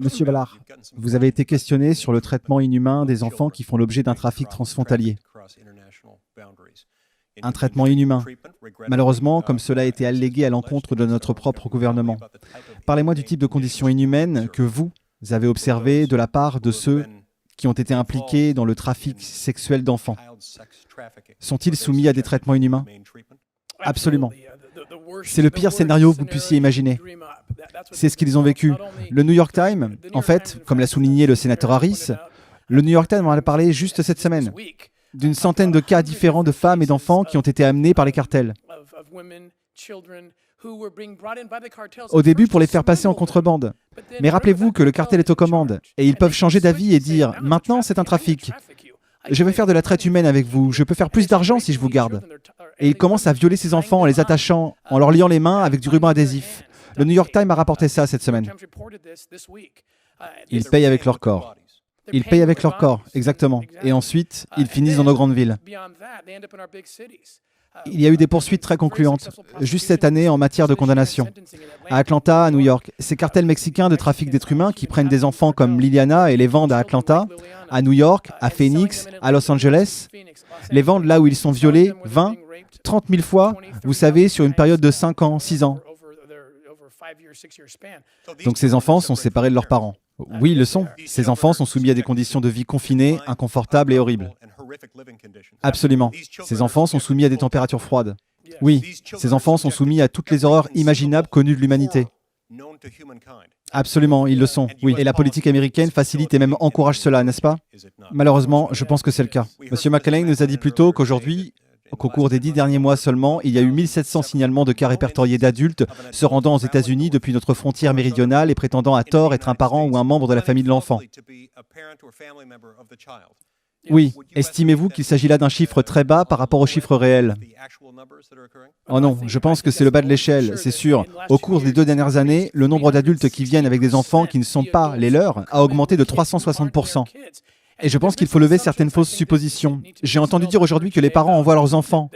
Monsieur Ballard, vous avez été questionné sur le traitement inhumain des enfants qui font l'objet d'un trafic transfrontalier. Un traitement inhumain, malheureusement, comme cela a été allégué à l'encontre de notre propre gouvernement. Parlez-moi du type de conditions inhumaines que vous avez observées de la part de ceux qui ont été impliqués dans le trafic sexuel d'enfants. Sont-ils soumis à des traitements inhumains? Absolument. C'est le pire scénario que vous puissiez imaginer. C'est ce qu'ils ont vécu. Le New York Times, en fait, comme l'a souligné le sénateur Harris, le New York Times en a parlé juste cette semaine, d'une centaine de cas différents de femmes et d'enfants qui ont été amenés par les cartels. Au début, pour les faire passer en contrebande. Mais rappelez-vous que le cartel est aux commandes, et ils peuvent changer d'avis et dire « Maintenant, c'est un trafic. Je vais faire de la traite humaine avec vous. Je peux faire plus d'argent si je vous garde. » Et ils commencent à violer ces enfants en les attachant, en leur liant les mains avec du ruban adhésif. Le New York Times a rapporté ça cette semaine. Ils payent avec leur corps. Ils payent avec leur corps, exactement. Et ensuite, ils finissent dans nos grandes villes. Il y a eu des poursuites très concluantes, juste cette année en matière de condamnation. À Atlanta, à New York, ces cartels mexicains de trafic d'êtres humains qui prennent des enfants comme Liliana et les vendent à Atlanta, à New York, à Phoenix, à Los Angeles, les vendent là où ils sont violés 20, 30 000 fois, vous savez, sur une période de 5 ans, 6 ans. Donc ces enfants sont séparés de leurs parents. Oui, ils le sont. Ces enfants sont soumis à des conditions de vie confinées, inconfortables et horribles. Absolument. Ces enfants sont soumis à des températures froides. Oui, ces enfants sont soumis à toutes les horreurs imaginables connues de l'humanité. Absolument, ils le sont, oui. Et la politique américaine facilite et même encourage cela, n'est-ce pas? Malheureusement, je pense que c'est le cas. Monsieur McCallum nous a dit plus tôt qu'aujourd'hui, qu'au cours des 10 derniers mois seulement, il y a eu 1700 signalements de cas répertoriés d'adultes se rendant aux États-Unis depuis notre frontière méridionale et prétendant à tort être un parent ou un membre de la famille de l'enfant. Oui, estimez-vous qu'il s'agit là d'un chiffre très bas par rapport aux chiffres réels? Oh non, je pense que c'est le bas de l'échelle, c'est sûr. Au cours des 2 dernières années, le nombre d'adultes qui viennent avec des enfants qui ne sont pas les leurs a augmenté de 360%. Et je pense qu'il faut lever certaines fausses suppositions. J'ai entendu dire aujourd'hui que les parents envoient leurs enfants.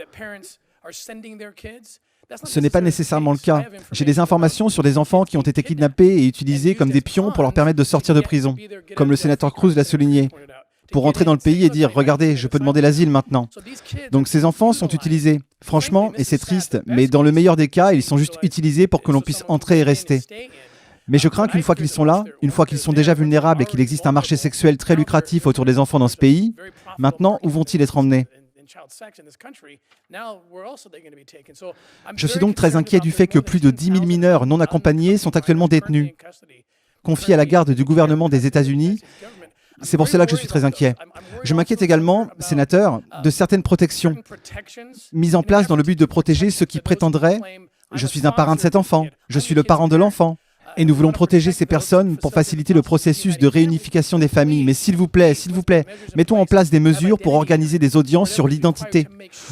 Ce n'est pas nécessairement le cas. J'ai des informations sur des enfants qui ont été kidnappés et utilisés comme des pions pour leur permettre de sortir de prison, comme le sénateur Cruz l'a souligné, pour rentrer dans le pays et dire « Regardez, je peux demander l'asile maintenant ». Donc ces enfants sont utilisés. Franchement, et c'est triste, mais dans le meilleur des cas, ils sont juste utilisés pour que l'on puisse entrer et rester. Mais je crains qu'une fois qu'ils sont là, une fois qu'ils sont déjà vulnérables et qu'il existe un marché sexuel très lucratif autour des enfants dans ce pays, maintenant, où vont-ils être emmenés? Je suis donc très inquiet du fait que plus de 10 000 mineurs non accompagnés sont actuellement détenus, confiés à la garde du gouvernement des États-Unis. C'est pour cela que je suis très inquiet. Je m'inquiète également, sénateur, de certaines protections mises en place dans le but de protéger ceux qui prétendraient « Je suis un parrain de cet enfant, je suis le parent de l'enfant ». Et nous voulons protéger ces personnes pour faciliter le processus de réunification des familles. Mais s'il vous plaît, mettons en place des mesures pour organiser des audiences sur l'identité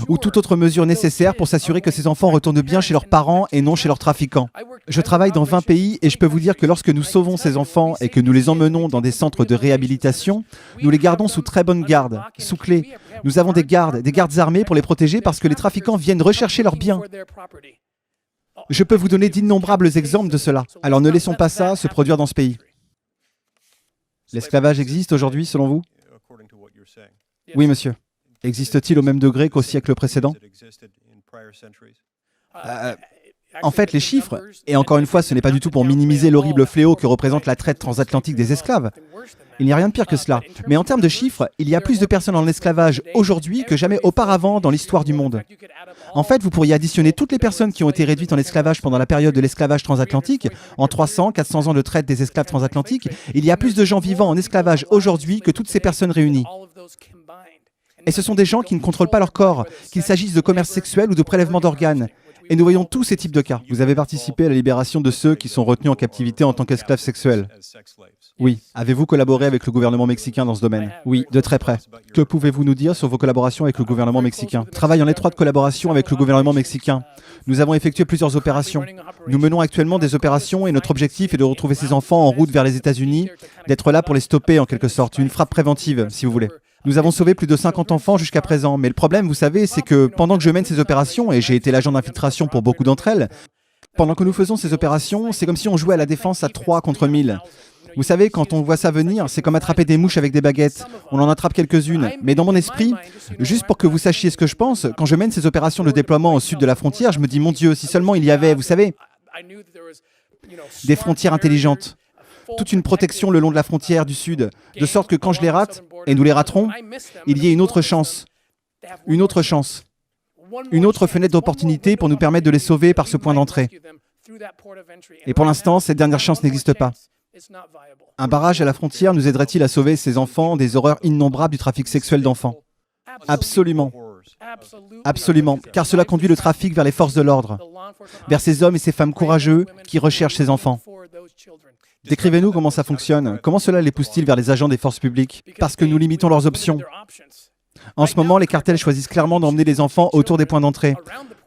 ou toute autre mesure nécessaire pour s'assurer que ces enfants retournent bien chez leurs parents et non chez leurs trafiquants. Je travaille dans 20 pays et je peux vous dire que lorsque nous sauvons ces enfants et que nous les emmenons dans des centres de réhabilitation, nous les gardons sous très bonne garde, sous clé. Nous avons des gardes armés pour les protéger parce que les trafiquants viennent rechercher leurs biens. Je peux vous donner d'innombrables exemples de cela. Alors ne laissons pas ça se produire dans ce pays. L'esclavage existe aujourd'hui, selon vous? Oui, monsieur. Existe-t-il au même degré qu'au siècle précédent? En fait, les chiffres, et encore une fois, ce n'est pas du tout pour minimiser l'horrible fléau que représente la traite transatlantique des esclaves. Il n'y a rien de pire que cela. Mais en termes de chiffres, il y a plus de personnes en esclavage aujourd'hui que jamais auparavant dans l'histoire du monde. En fait, vous pourriez additionner toutes les personnes qui ont été réduites en esclavage pendant la période de l'esclavage transatlantique, en 300, 400 ans de traite des esclaves transatlantiques. Il y a plus de gens vivant en esclavage aujourd'hui que toutes ces personnes réunies. Et ce sont des gens qui ne contrôlent pas leur corps, qu'il s'agisse de commerce sexuel ou de prélèvement d'organes. Et nous voyons tous ces types de cas. Vous avez participé à la libération de ceux qui sont retenus en captivité en tant qu'esclaves sexuels. Oui. Avez-vous collaboré avec le gouvernement mexicain dans ce domaine? Oui, de très près. Que pouvez-vous nous dire sur vos collaborations avec le gouvernement mexicain? Travaille en étroite collaboration avec le gouvernement mexicain. Nous avons effectué plusieurs opérations. Nous menons actuellement des opérations et notre objectif est de retrouver ces enfants en route vers les États-Unis, d'être là pour les stopper en quelque sorte, une frappe préventive, si vous voulez. Nous avons sauvé plus de 50 enfants jusqu'à présent, mais le problème, vous savez, c'est que pendant que je mène ces opérations, et j'ai été l'agent d'infiltration pour beaucoup d'entre elles, pendant que nous faisons ces opérations, c'est comme si on jouait à la défense à 3 contre 1000. Vous savez, quand on voit ça venir, c'est comme attraper des mouches avec des baguettes. On en attrape quelques-unes. Mais dans mon esprit, juste pour que vous sachiez ce que je pense, quand je mène ces opérations de déploiement au sud de la frontière, je me dis, mon Dieu, si seulement il y avait, vous savez, des frontières intelligentes. Toute une protection le long de la frontière du sud, de sorte que quand je les rate, et nous les raterons, il y ait une autre chance. Une autre chance. Une autre fenêtre d'opportunité pour nous permettre de les sauver par ce point d'entrée. Et pour l'instant, cette dernière chance n'existe pas. Un barrage à la frontière nous aiderait-il à sauver ces enfants des horreurs innombrables du trafic sexuel d'enfants? Absolument. Absolument, car cela conduit le trafic vers les forces de l'ordre, vers ces hommes et ces femmes courageux qui recherchent ces enfants. Décrivez-nous comment ça fonctionne. Comment cela les pousse-t-il vers les agents des forces publiques? Parce que nous limitons leurs options. En ce moment, les cartels choisissent clairement d'emmener les enfants autour des points d'entrée.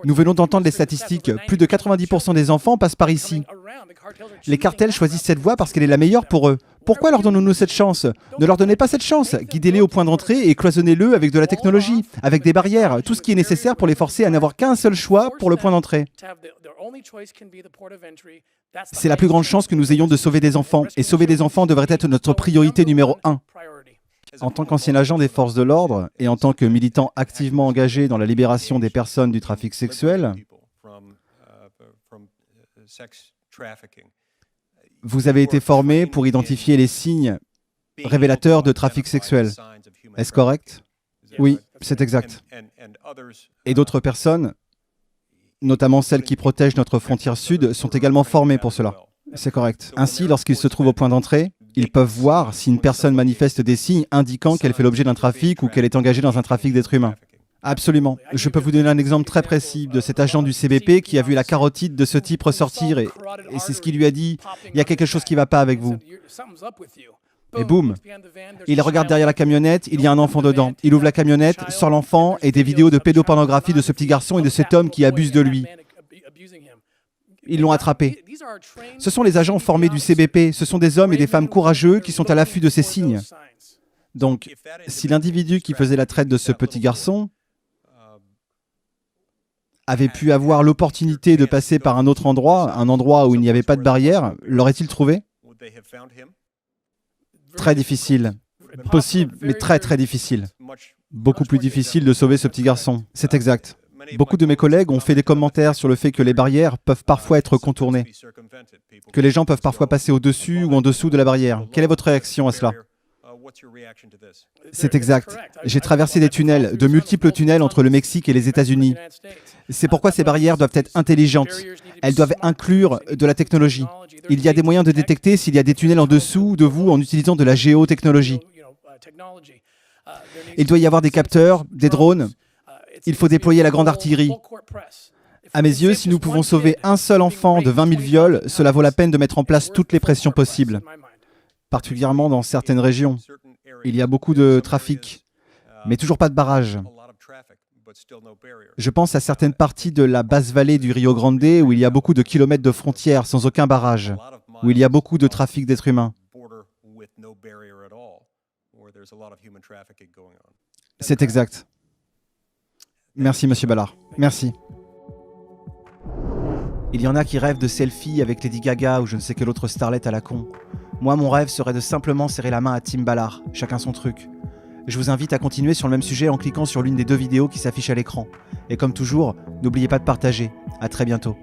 Nous venons d'entendre les statistiques. Plus de 90% des enfants passent par ici. Les cartels choisissent cette voie parce qu'elle est la meilleure pour eux. Pourquoi leur donnons-nous cette chance? Ne leur donnez pas cette chance. Guidez-les au point d'entrée et cloisonnez-le avec de la technologie, avec des barrières, tout ce qui est nécessaire pour les forcer à n'avoir qu'un seul choix pour le point d'entrée. C'est la plus grande chance que nous ayons de sauver des enfants. Et sauver des enfants devrait être notre priorité numéro 1. En tant qu'ancien agent des forces de l'ordre et en tant que militant activement engagé dans la libération des personnes du trafic sexuel, vous avez été formé pour identifier les signes révélateurs de trafic sexuel. Est-ce correct? Oui, c'est exact. Et d'autres personnes, notamment celles qui protègent notre frontière sud, sont également formées pour cela. C'est correct. Ainsi, lorsqu'ils se trouvent au point d'entrée, ils peuvent voir si une personne manifeste des signes indiquant qu'elle fait l'objet d'un trafic ou qu'elle est engagée dans un trafic d'êtres humains. Absolument. Je peux vous donner un exemple très précis de cet agent du CBP qui a vu la carotide de ce type ressortir et c'est ce qui lui a dit « Il y a quelque chose qui ne va pas avec vous ». Et boum, il regarde derrière la camionnette, il y a un enfant dedans. Il ouvre la camionnette, sort l'enfant et des vidéos de pédopornographie de ce petit garçon et de cet homme qui abuse de lui. Ils l'ont attrapé. Ce sont les agents formés du CBP, ce sont des hommes et des femmes courageux qui sont à l'affût de ces signes. Donc, si l'individu qui faisait la traite de ce petit garçon avait pu avoir l'opportunité de passer par un autre endroit, un endroit où il n'y avait pas de barrière, l'aurait-il trouvé? Très difficile. Possible, mais très très difficile. Beaucoup plus difficile de sauver ce petit garçon. C'est exact. Beaucoup de mes collègues ont fait des commentaires sur le fait que les barrières peuvent parfois être contournées, que les gens peuvent parfois passer au-dessus ou en dessous de la barrière. Quelle est votre réaction à cela? C'est exact. J'ai traversé des tunnels, de multiples tunnels entre le Mexique et les États-Unis. C'est pourquoi ces barrières doivent être intelligentes. Elles doivent inclure de la technologie. Il y a des moyens de détecter s'il y a des tunnels en dessous de vous en utilisant de la géotechnologie. Il doit y avoir des capteurs, des drones. Il faut déployer la grande artillerie. À mes yeux, si nous pouvons sauver un seul enfant de 20 000 viols, cela vaut la peine de mettre en place toutes les pressions possibles. Particulièrement dans certaines régions. Il y a beaucoup de trafic, mais toujours pas de barrage. Je pense à certaines parties de la basse vallée du Rio Grande où il y a beaucoup de kilomètres de frontières sans aucun barrage, où il y a beaucoup de trafic d'êtres humains. C'est exact. Merci, Monsieur Ballard. Merci. Il y en a qui rêvent de selfies avec Lady Gaga ou je ne sais quelle autre starlette à la con. Moi, mon rêve serait de simplement serrer la main à Tim Ballard, chacun son truc. Je vous invite à continuer sur le même sujet en cliquant sur l'une des 2 vidéos qui s'affichent à l'écran. Et comme toujours, n'oubliez pas de partager. À très bientôt.